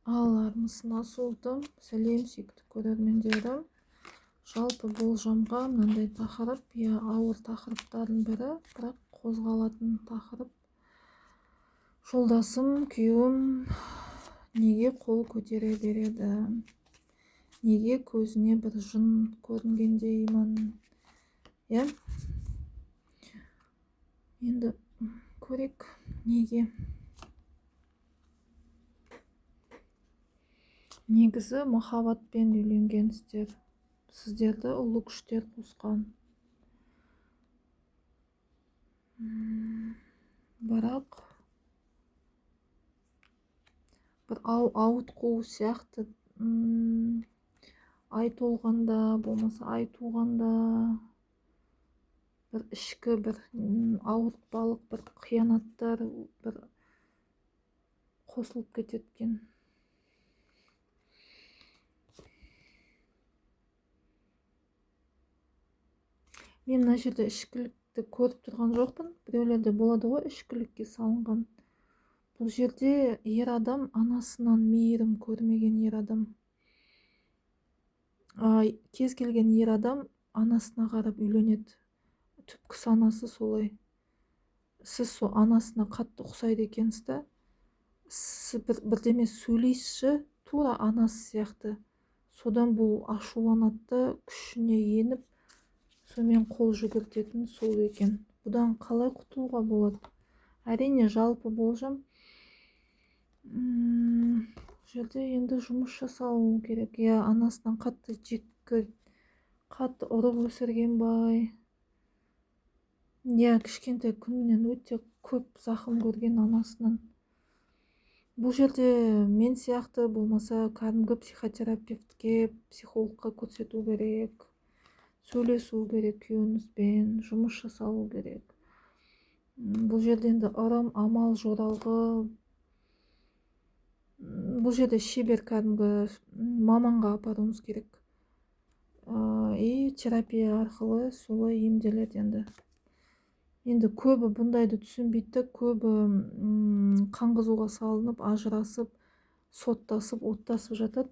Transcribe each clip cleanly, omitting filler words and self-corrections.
Армысыздар, сәлем сүйікті көрермендерім. Жалпы болжамға мынандай тақырып, ауыр тақырыптардың бірі, бірақ қозғалатын тақырып. Жолдасым, күйеуім неге қол көтере береді? Неге көзіне бір жын көрінгендеймін? Енді көрек, неге? Негізі махаббатпен үйленгенсіздер, сіздерді ұлы күштер қосқан. Бірақ бір ауытқу сияқты ай толғанда, болмаса ай туғанда бір ішкі бір ауыртпалық, бір қиянаттар бір қосылып кететкен. Мен мына жерде ішкілікті көріп тұрған жоқпын. Біреулерде болады ғой ішкілікке салынған. Бұл жерде ер адам анасынан мейірім көрмеген ер адам. Кез келген ер адам анасына қарап үйленеді. Түпкі санасы солай. Сіз сол анасына қатты ұқсайды екенсіз да, сіз бірдеме сөйлейсізші, тура анасы сияқты. Содан бұл ашуланады, күшіне еніп, сонымен қол жүгіртетін сол екен. Бұдан қалай құтылуға болады? Әрине, жалпы болжам. Жерде енді жұмыс жасалу керек. Анасынан қатты қатты ұрып өсірген бай. Кішкентай күнінен өте көп зақым көрген анасынан. Бұл жерде мен сияқты болмаса кәдімгі психотерапевтке, психологқа көрсету керек. Сөйлесу керек күйеуіңізбен, жұмыс жасалу керек. Бұл жерде енді ырым, амал, жоралғы. Бұл жерде шебер кәдімгі маманға апаруыңыз керек. Терапия арқылы солай емделеді енді. Енді көбі бұндайды түсінбейді, көбі қаңғызуға салынып, ажырасып, соттасып, оттасып жатады.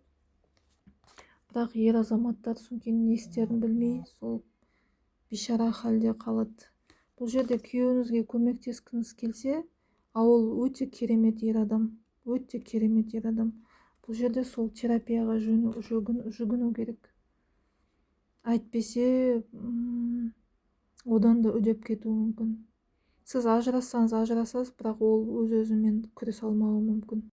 Бірақ ер азаматтар кейін не істерін білмей, сол бейшара халде қалады. Бұл жерде күйеуіңізге көмектескіңіз келсе, ол өте керемет ер адам, өте керемет ер адам. Бұл жерде сол терапияға жүгіну керек. Әйтпесе, одан да үдеп кетуі мүмкін. Сіз ажырассаңыз ажырасасыз, бірақ ол өз-өзімен күресе алмауы мүмкін.